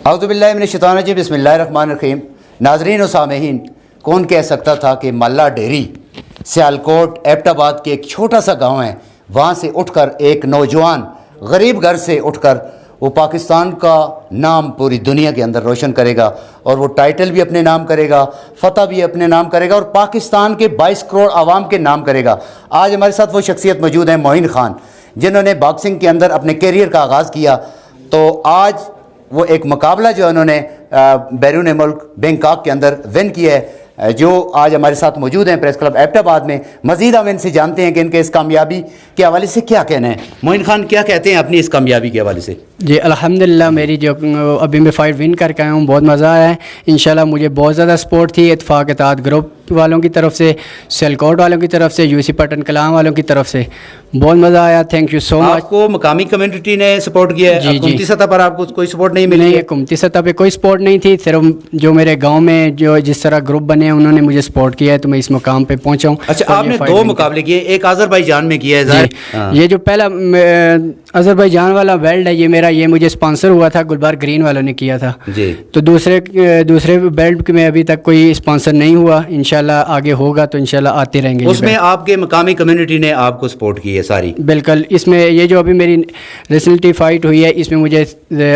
اعوذ باللہ من الشیطان الرجیم، بسم اللہ الرحمن الرحیم۔ ناظرین و سامعین، کون کہہ سکتا تھا کہ ملا ڈیری سیالکوٹ ایبٹ آباد کے ایک چھوٹا سا گاؤں ہے، وہاں سے اٹھ کر ایک نوجوان غریب گھر سے اٹھ کر وہ پاکستان کا نام پوری دنیا کے اندر روشن کرے گا، اور وہ ٹائٹل بھی اپنے نام کرے گا، فتح بھی اپنے نام کرے گا، اور پاکستان کے 22 کروڑ عوام کے نام کرے گا۔ آج ہمارے ساتھ وہ شخصیت موجود ہیں، معین خان، جنہوں نے باکسنگ کے اندر اپنے کیریئر کا آغاز کیا۔ تو آج وہ ایک مقابلہ جو انہوں نے بیرون ملک بینکاک کے اندر ون کیا ہے، جو آج ہمارے ساتھ موجود ہیں پریس کلب ایبٹ آباد میں۔ مزید ہم ان سے جانتے ہیں کہ ان کے اس کامیابی کے حوالے سے کیا کہنا ہے۔ معین خان کیا کہتے ہیں اپنی اس کامیابی کے حوالے سے؟ جی الحمدللہ، میری جو ابھی میں فائٹ ون کر کے آیا ہوں، بہت مزہ آیا ہے۔ انشاءاللہ مجھے بہت زیادہ سپورٹ تھی اتفاق اتحاد گروپ والوں کی طرف سے، سیلکوٹ والوں کی طرف سے، یو سی پٹن کلام والوں کی طرف سے، بہت مزہ آیا۔ تھینک یو سو مچ۔ آپ کو مقامی کمیونٹی نے سپورٹ کیا ہے؟ جی حکومتی سطح پر آپ کو کوئی سپورٹ نہیں ملی؟ نہیں، حکومتی سطح پہ کوئی سپورٹ نہیں تھی، صرف جو میرے گاؤں میں جو جس طرح گروپ بنے ہیں انہوں نے مجھے سپورٹ کیا ہے، تو میں اس مقام پہ پہنچا ہوں۔ اچھا، آپ نے 2 مقابلے کیے، ایک آذربائیجان میں کیا ہے ظاہر؟ یہ جو پہلا آذربائیجان والا بیلٹ ہے، یہ میرا، یہ مجھے اسپانسر ہوا تھا، گلبار گرین والوں نے کیا تھا جی۔ تو دوسرے بیلٹ میں ابھی تک کوئی اسپانسر نہیں ہوا، انشاءاللہ آگے ہوگا تو انشاءاللہ آتے رہیں گے۔ اس میں آپ کے مقامی کمیونٹی نے آپ کو سپورٹ کی ہے ساری؟ بالکل، اس میں یہ جو ابھی میری ریسنٹلی فائٹ ہوئی ہے، اس میں مجھے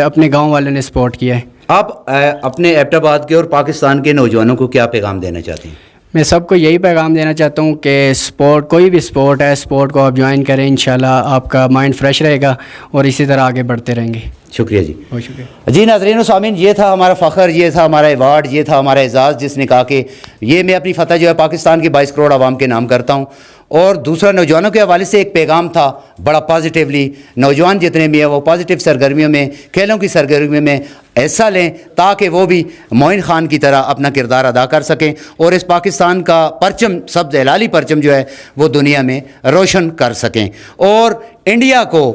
اپنے گاؤں والوں نے سپورٹ کیا ہے۔ آپ اپنے ایبٹ آباد کے اور پاکستان کے نوجوانوں کو کیا پیغام دینا چاہتے ہیں؟ میں سب کو یہی پیغام دینا چاہتا ہوں کہ سپورٹ، کوئی بھی سپورٹ ہے، سپورٹ کو آپ جوائن کریں، انشاءاللہ آپ کا مائنڈ فریش رہے گا اور اسی طرح آگے بڑھتے رہیں گے۔ شکریہ جی۔ بہت شکریہ جی ناظرین و سامعین، یہ تھا ہمارا فخر، یہ تھا ہمارا ایوارڈ، یہ تھا ہمارا اعزاز، جس نے کہا کہ یہ میں اپنی فتح جو ہے پاکستان کے 22 کروڑ عوام کے نام کرتا ہوں۔ اور دوسرا، نوجوانوں کے حوالے سے ایک پیغام تھا بڑا پازیٹیولی، نوجوان جتنے بھی ہیں وہ پازیٹیو سرگرمیوں میں، کھیلوں کی سرگرمیوں میں حصہ لیں، تاکہ وہ بھی معین خان کی طرح اپنا کردار ادا کر سکیں اور اس پاکستان کا پرچم، سبز ہلالی پرچم جو ہے وہ دنیا میں روشن کر سکیں۔ اور انڈیا کو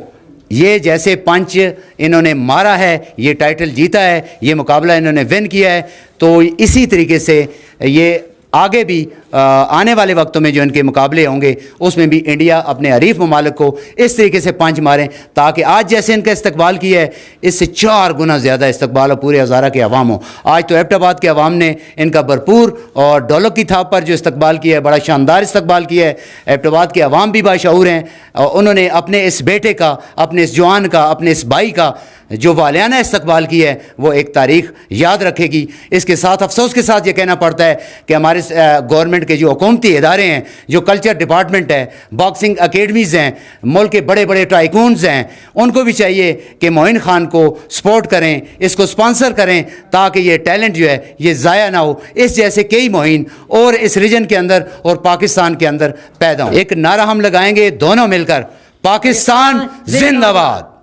یہ جیسے پنچ انہوں نے مارا ہے، یہ ٹائٹل جیتا ہے، یہ مقابلہ انہوں نے ون کیا ہے، تو اسی طریقے سے یہ آگے بھی آنے والے وقتوں میں جو ان کے مقابلے ہوں گے اس میں بھی انڈیا اپنے حریف ممالک کو اس طریقے سے پنچ ماریں، تاکہ آج جیسے ان کا استقبال کیا ہے اس سے 4 گنا زیادہ استقبال ہو، پورے ہزارہ کے عوام ہو۔ آج تو ایبٹ آباد کے عوام نے ان کا بھرپور اور ڈولک کی تھاپ پر جو استقبال کیا ہے، بڑا شاندار استقبال کیا ہے۔ ایبٹ آباد کے عوام بھی باشعور ہیں، اور انہوں نے اپنے اس بیٹے کا، اپنے اس جوان کا، اپنے اس بھائی کا جو والہانہ استقبال کیا ہے وہ ایک تاریخ یاد رکھے گی۔ اس کے ساتھ افسوس کے ساتھ یہ کہنا پڑتا ہے کہ ہمارے گورنمنٹ کے جو حکومتی ادارے ہیں، جو کلچر ڈپارٹمنٹ ہے، باکسنگ اکیڈمیز ہیں، ملک کے بڑے بڑے ٹائکونز ہیں، ان کو بھی چاہیے کہ معین خان کو سپورٹ کریں، اس کو سپانسر کریں، تاکہ یہ ٹیلنٹ جو ہے یہ ضائع نہ ہو، اس جیسے کئی معین اور اس ریجن کے اندر اور پاکستان کے اندر پیدا ہوں۔ ایک نعرہ ہم لگائیں گے دونوں مل کر، پاکستان زندہ باد۔